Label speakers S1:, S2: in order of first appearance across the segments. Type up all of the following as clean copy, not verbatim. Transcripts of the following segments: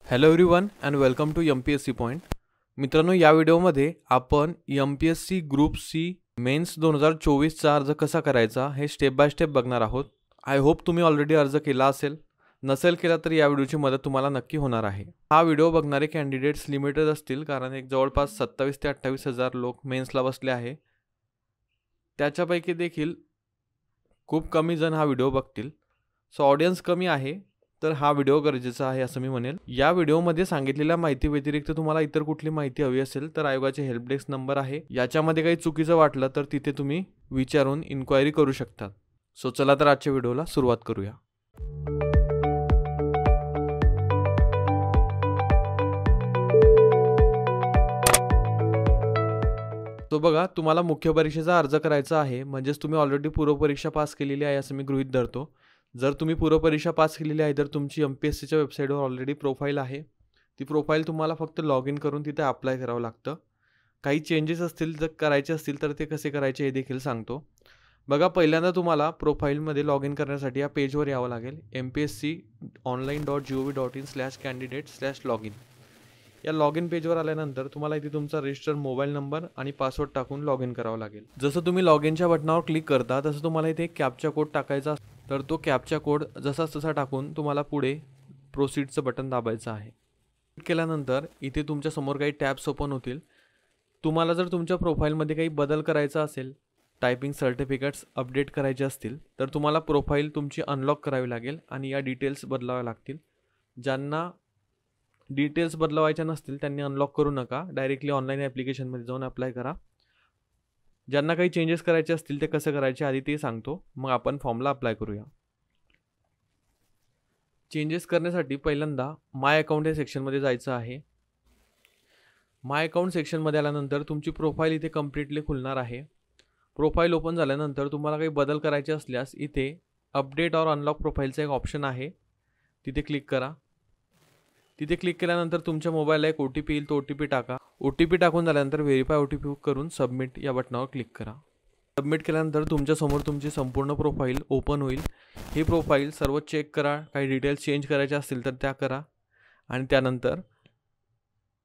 S1: Hello everyone and welcome to MPSC point. मित्रांनो, या व्हिडिओमध्ये आपण MPSC ग्रुप सी मेन्स 2024चा अर्ज कसा करायचा हे स्टेप बाय स्टेप बघणार आहोत. आय होप तुम्ही ऑलरेडी अर्ज केला असेल. नसेल केला तर या व्हिडिओची मदत तुम्हाला नक्की होणार आहे. हा व्हिडिओ बघणारे कॅन्डिडेट्स लिमिटेड असतील, कारण एक जवळपास 27 ते 28 हजार लोक मेन्सला बसले आहे. त्याच्यापैकी देखील खूप कमी जण हा व्हिडिओ बघतील. सो ऑडियन्स कमी आहे, तर हा व्हिडिओ गरजेचा आहे असं मी म्हणेल. या व्हिडिओमध्ये सांगितलेल्या माहिती व्यतिरिक्त तुम्हाला इतर कुठली माहिती हवी असेल तर आयोगाचे हेल्प डेस्क नंबर आहे. याच्यामध्ये काही चुकीचं वाटलं तर तिथे तुम्ही विचारून इन्क्वायरी करू शकता. सो चला तर आजच्या व्हिडिओला सुरुवात करूया. तो बघा, तुम्हाला मुख्य परीक्षेचा अर्ज करायचा आहे, म्हणजेच तुम्ही ऑलरेडी पूर्वपरीक्षा पास केलेली आहे असं मी गृहीत धरतो. जर तुम्ही पूर्वपरीक्षा पास केलेली आहे तर तुमची MPSCच्या वेबसाईटवर ऑलरेडी प्रोफाईल आहे. ती प्रोफाईल तुम्हाला फक्त लॉग इन करून तिथे अप्लाय करावं लागतं. काही चेंजेस असतील जर करायचे असतील तर ते कसे करायचे हे देखील सांगतो. बघा, पहिल्यांदा तुम्हाला प्रोफाईलमध्ये लॉग इन करण्यासाठी या पेजवर यावं लागेल. mpsconline.gov.in/candidate/login. या लॉग इन पेजवर आल्यानंतर तुम्हाला इथे तुमचा रजिस्टर मोबाईल नंबर आणि पासवर्ड टाकून लॉग इन करावं लागेल. जसं तुम्ही लॉग इनच्या बटनावर क्लिक करता तसं तुम्हाला इथे कॅप्चा कोड टाकायचा, तर तो कॅप्चा कोड जसा तसा टाकून तुम्हाला पुढे प्रोसीडचं बटन दाबायचं आहे. केल्यानंतर इथे तुमच्या समोर काही टॅब्स ओपन होतील. तुम्हाला जर तुमच्या प्रोफाईलमध्ये काही बदल करायचा असेल, टायपिंग सर्टिफिकेट्स अपडेट करायचे असतील, तर तुम्हाला प्रोफाईल तुमची अनलॉक करावी लागेल आणि या डिटेल्स बदलाव्या लागतील. ज्यांना डिटेल्स बदलवायच्या नसतील त्यांनी अनलॉक करू नका, डायरेक्टली ऑनलाईन ॲप्लिकेशनमध्ये जाऊन अप्लाय करा. ज्यांना काही चेंजेस करायचे असतील ते कसं करायचे आधी ते सांगतो, मग आपण फॉर्मला अप्लाय करूया. चेंजेस करण्यासाठी पहिल्यांदा माय अकाउंट या सेक्शनमध्ये जायचं आहे. माय अकाउंट सेक्शनमध्ये आल्यानंतर तुमची प्रोफाईल इथे कम्प्लिटली खुलणार आहे. प्रोफाईल ओपन झाल्यानंतर तुम्हाला काही बदल करायचे असल्यास इथे अपडेट और अनलॉक प्रोफाईलचा एक ऑप्शन आहे, तिथे क्लिक करा. तिथे क्लिक केल्यानंतर तुमच्या मोबाईलला एक OTP येईल, तो OTP टाका. OTP टाकून झाल्यानंतर व्हेरीफाय OTP करून सबमिट या बटनावर क्लिक करा. सबमिट केल्यानंतर तुमच्यासमोर तुमची संपूर्ण प्रोफाईल ओपन होईल. ही प्रोफाईल सर्व चेक करा, काही डिटेल्स चेंज करायचे असतील तर त्या करा आणि त्यानंतर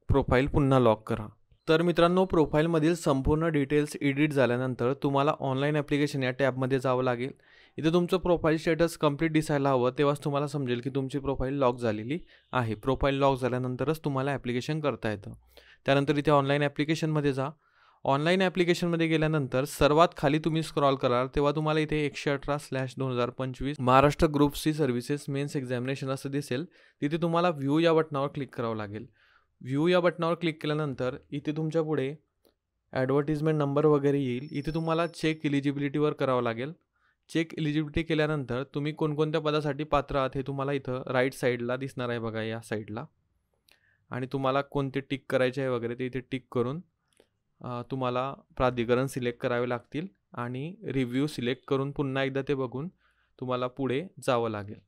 S1: प्रोफाईल पुन्हा लॉक करा. तर मित्रांनो, प्रोफाईलमधील संपूर्ण डिटेल्स एडिट झाल्यानंतर तुम्हाला ऑनलाईन ॲप्लिकेशन या टॅबमध्ये जावं लागेल. इथे तुमचं प्रोफाईल स्टेटस कंप्लीट दिसायला हवं, तेव्हाच तुम्हाला समजेल की तुमची प्रोफाईल लॉक झालेली आहे. प्रोफाईल लॉक झाल्यानंतरच तुम्हाला ॲप्लिकेशन करता येतं. त्यानंतर इथे ऑनलाईन ॲप्लिकेशनमध्ये जा. ऑनलाईन ॲप्लिकेशनमध्ये गेल्यानंतर सर्वात खाली तुम्ही स्क्रॉल कराल तेव्हा तुम्हाला इथे 118/2025 Maharashtra group C services mains examination असं दिसेल. तिथे तुम्हाला व्ह्यू या बटनावर क्लिक करावं लागेल. व्ह्यू या बटनावर क्लिक केल्यानंतर इथे तुमच्या पुढे ॲडव्हर्टिजमेंट नंबर वगैरे येईल. इथे तुम्हाला चेक इलिजिबिलिटीवर करावं लागेल. चेक इलिजिबिलिटी केल्यानंतर तुम्ही कोणकोणत्या पदासाठी पात्र आहात हे तुम्हाला इथं राईट साईडला दिसणार आहे बघा, या साईडला. आणि तुम्हाला कोणते टिक करायचे आहे वगैरे ते इथे टिक करून तुम्हाला प्राधिकरण सिलेक्ट करावे लागतील आणि रिव्ह्यू सिलेक्ट करून पुन्हा एकदा ते बघून तुम्हाला पुढे जावं लागेल.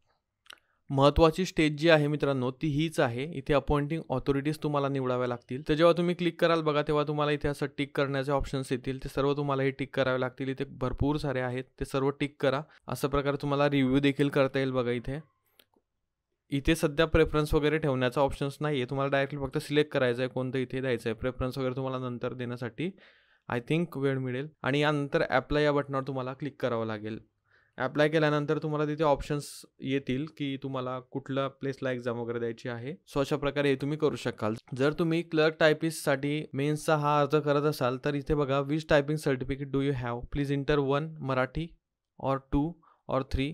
S1: महत्त्वाची स्टेज जी आहे मित्रांनो ती हीच आहे. इथे अपॉइंटिंग ऑथॉरिटीज तुम्हाला निवडाव्या लागतील. तर जेव्हा तुम्ही क्लिक कराल बघा तेव्हा तुम्हाला इथे असं टिक करण्याचे ऑप्शन्स येतील. ते सर्व तुम्हाला हे टिक करावे लागतील. इथे भरपूर सारे आहेत, ते सर्व टिक करा. अशा प्रकारे तुम्हाला रिव्ह्यू देखील करता येईल बघा. इथे सध्या प्रेफरन्स वगैरे ठेवण्याचा ऑप्शन्स नाही आहे. तुम्हाला डायरेक्टली फक्त सिलेक्ट करायचं आहे कोणतं इथे द्यायचं आहे. प्रेफरन्स वगैरे तुम्हाला नंतर देण्यासाठी आय थिंक वेळ मिळेल. आणि यानंतर ॲप्लाय या बटनावर तुम्हाला क्लिक करावं लागेल. ॲप्लाय केल्यानंतर तुम्हाला तिथे ऑप्शन्स येतील की तुम्हाला कुठल्या प्लेसला एक्झाम वगैरे द्यायची आहे. सो अशा प्रकारे हे तुम्ही करू शकाल. जर तुम्ही क्लर्क टायपिस्टसाठी मेन्सचा हा अर्ज करत असाल तर इथे बघा, which typing certificate do you have, please inter 1 Marathi और 2 और 3.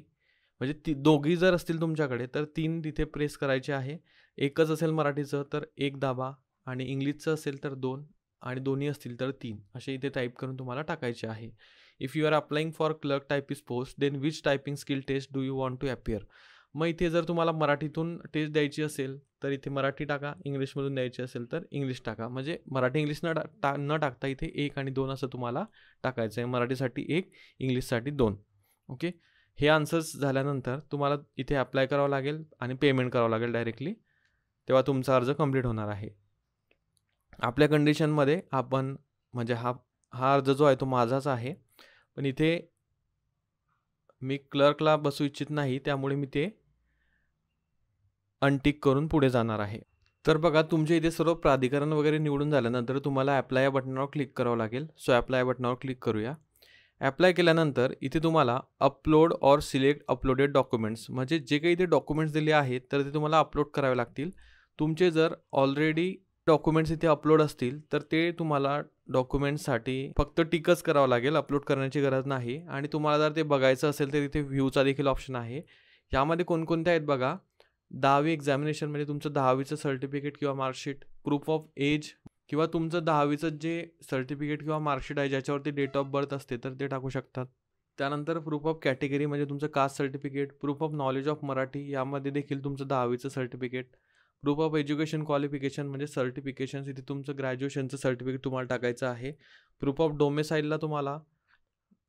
S1: म्हणजे दोघी जर असतील तुमच्याकडे तर 3 तिथे प्रेस करायचे आहे. एकच असेल मराठीचं तर 1 दाबा आणि इंग्लिशचं असेल तर 2 आणि दोन्ही असतील तर 3 असे इथे टाईप करून तुम्हाला टाकायचे आहे. If you are applying for clerk typist post then which typing skill test do you want to appear. मग इथे जर तुम्हाला मराठीतून टेस्ट द्यायची असेल तर इथे मराठी टाका, इंग्लिशमधून द्यायची असेल तर इंग्लिश टाका. म्हणजे मराठी इंग्लिश न टाकता इथे 1 आणि 2 असं तुम्हाला टाकायचं आहे. मराठीसाठी 1, इंग्लिशसाठी 2. ओके. हे आन्सर्स झाल्यानंतर तुम्हाला इथे अप्लाय करावं लागेल आणि पेमेंट करावं लागेल डायरेक्टली. तेव्हा तुमचा अर्ज कंप्लीट होणार आहे. आपल्या कंडिशनमध्ये आपण म्हणजे हा अर्ज जो आहे तो माझाच आहे, पण इथे मी क्लर्कला बसू इच्छित नाही, त्यामुळे मी ते अनटिक करून पुढे जाणार आहे. तर बघा तुमच्या इथे सर्व प्राधिकरण वगैरे निवडून झाल्यानंतर तुम्हाला ॲप्लाय या बटनावर क्लिक करावं लागेल. सो ॲप्लाय या बटनावर क्लिक करूया. ॲप्लाय केल्यानंतर इथे तुम्हाला upload or select uploaded documents म्हणजे जे काही इथे डॉक्युमेंट्स दिले आहेत तर ते तुम्हाला अपलोड करावे लागतील. तुमचे जर ऑलरेडी डॉक्युमेंट्स इथे अपलोड असतील तर ते तुम्हाला डॉक्युमेंट्ससाठी फक्त टिकच करावं लागेल, अपलोड करण्याची गरज नाही. आणि तुम्हाला जर ते बघायचं असेल तर इथे व्ह्यूचा देखील ऑप्शन आहे. यामध्ये कोणकोणते आहेत बघा. 10वी एक्झामिनेशन म्हणजे तुमचं 10वीचं सर्टिफिकेट किंवा मार्कशीट, प्रूफ ऑफ एज किंवा तुमचं 10वीचं जे सर्टिफिकेट किंवा मार्कशीट आहे ज्याच्यावरती डेट ऑफ बर्थ असते तर ते टाकू शकतात. त्यानंतर प्रूफ ऑफ कॅटेगरी म्हणजे तुमचं caste certificate, proof of knowledge of Marathi यामध्ये देखील तुमचं 10वीचं certificate, proof of education qualification म्हणजे सर्टिफिकेशन इथे तुमचं ग्रॅज्युएशनचं सर्टिफिकेट तुम्हाला टाकायचं आहे. प्रूफ ऑफ डोमेसाईलला तुम्हाला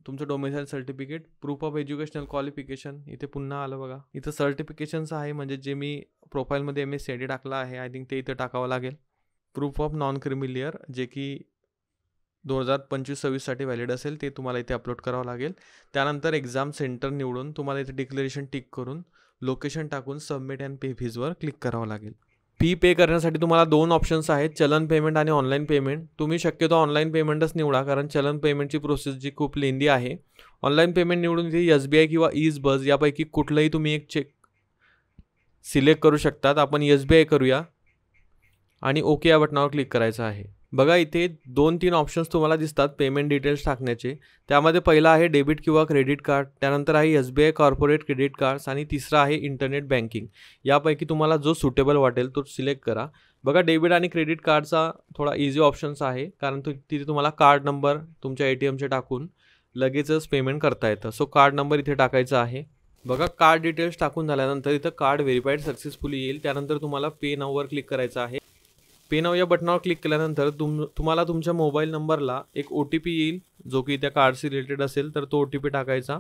S1: तुमचं domicile certificate, proof of educational qualification इथे पुन्हा आलं बघा. इथं सर्टिफिकेशन्स आहे म्हणजे जे मी प्रोफाईलमध्ये MSc टाकला आहे आय थिंक ते इथं टाकावं लागेल. प्रूफ ऑफ नॉन क्रिमिलियर जे की 2025-26साठी व्हॅलिड असेल ते तुम्हाला इथे अपलोड करावं लागेल. त्यानंतर एक्झाम सेंटर निवडून तुम्हाला इथे डिक्लेरेशन टिक करून लोकेशन टाकून सबमिट अँड पे फीजवर क्लिक करावं लागेल. फी पे करण्यासाठी तुम्हाला 2 ऑप्शन्स आहेत, चलन पेमेंट आणि ऑनलाईन पेमेंट. तुम्ही शक्यतो ऑनलाईन पेमेंटच निवडा कारण चलन पेमेंटची प्रोसेस जी खूप लेंदी आहे. ऑनलाईन पेमेंट निवडून इथे SBI किंवा ईज बस यापैकी कुठलंही तुम्ही एक चेक सिलेक्ट करू शकतात. आपण SBI करूया आणि ओके या बटनावर क्लिक करायचं आहे. बघा इथे 2-3 ऑप्शन्स तुम्हाला दिसतात पेमेंट डिटेल्स टाकण्याचे. त्यामध्ये पहिला आहे डेबिट किंवा क्रेडिट कार्ड, त्यानंतर आहे SBI कॉर्पोरेट क्रेडिट कार्ड्स आणि तिसरा आहे इंटरनेट बँकिंग. यापैकी तुम्हाला जो सुटेबल वाटेल तो सिलेक्ट करा. बघा डेबिट आणि क्रेडिट कार्डचा थोडा इझी ऑप्शन्स आहे कारण तिथे तुम्हाला कार्ड नंबर तुमच्या ATMचे टाकून लगेचच पेमेंट करता येतं. सो कार्ड नंबर इथे टाकायचा आहे. बघा कार्ड डिटेल्स टाकून झाल्यानंतर इथं कार्ड व्हेरीफाईड सक्सेसफुली येईल. त्यानंतर तुम्हाला पे नाऊवर क्लिक करायचं आहे. पे नाऊ या बटनावर क्लिक केल्यानंतर तुम्हाला तुमच्या मोबाईल नंबरला एक OTP येईल जो की त्या कार्डशी रिलेटेड असेल तर तो OTP टाकायचा.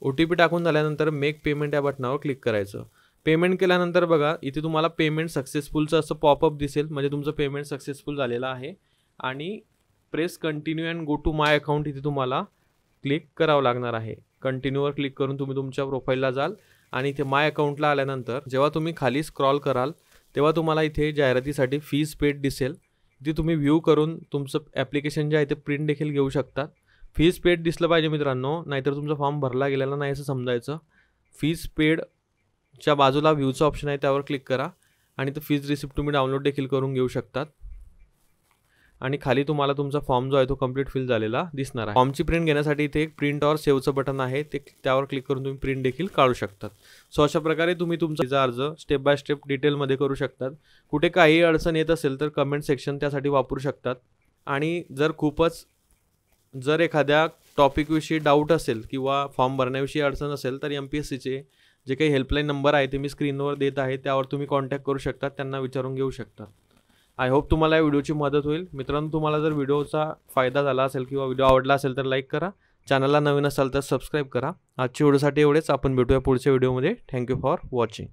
S1: OTP टाकून झाल्यानंतर मेक पेमेंट या बटनावर क्लिक करायचं. पेमेंट केल्यानंतर बघा इथे तुम्हाला पेमेंट सक्सेसफुलचं असं पॉपअप दिसेल म्हणजे तुमचं पेमेंट सक्सेसफुल झालेलं आहे. आणि press continue and go to my account इथे तुम्हाला क्लिक करावं लागणार आहे. कंटिन्यूवर क्लिक करून तुम्ही तुमच्या प्रोफाईलला जाल आणि इथे माय अकाउंटला आल्यानंतर जेव्हा तुम्ही खाली स्क्रॉल कराल तेव्हा तुम्हाला इथे जाहिरातीसाठी फीज पेड दिसेल. ती तुम्ही व्ह्यू करून तुमचं ॲप्लिकेशन जे आहे ते प्रिंट देखील घेऊ शकतात. फीज पेड दिसलं पाहिजे मित्रांनो, नाहीतर तुमचा फॉर्म भरला गेलेला नाही असं समजायचं. फीज पेडच्या बाजूला व्ह्यूचं ऑप्शन आहे त्यावर क्लिक करा आणि तो फीज रिसिप्ट तुम्ही डाउनलोड देखील करून घेऊ शकतात. आणि खाली तुम्हाला तुमचा फॉर्म जो आहे तो कंप्लीट फिल झालेला दिसणार आहे. फॉर्मची प्रिंट घेण्यासाठी इथे एक प्रिंट ऑर सेव्हचं बटन आहे ते त्यावर क्लिक करून तुम्ही प्रिंट देखील काढू शकतात. सो अशा प्रकारे तुम्ही तुमचा अर्ज स्टेप बाय स्टेप डिटेलमध्ये करू शकतात. कुठे काही अडचण येत असेल तर कमेंट सेक्शन त्यासाठी वापरू शकतात. आणि जर एखाद्या टॉपिकविषयी डाऊट असेल किंवा फॉर्म भरण्याविषयी अडचण असेल तर MPSCचे जे काही हेल्पलाईन नंबर आहे ते मी स्क्रीनवर देत आहे त्यावर तुम्ही कॉन्टॅक्ट करू शकता, त्यांना विचारून घेऊ शकता. आय होप तुम्हाला या व्हिडिओची मदत होईल. मित्रांनो तुम्हाला जर व्हिडिओचा फायदा झाला असेल किंवा व्हिडिओ आवडला असेल तर लाईक करा, चॅनलला नवीन असाल तर सबस्क्राईब करा. आजच्या व्हिडिओसाठी एवढेच. आपण भेटूया पुढच्या व्हिडिओमध्ये. Thank you for watching.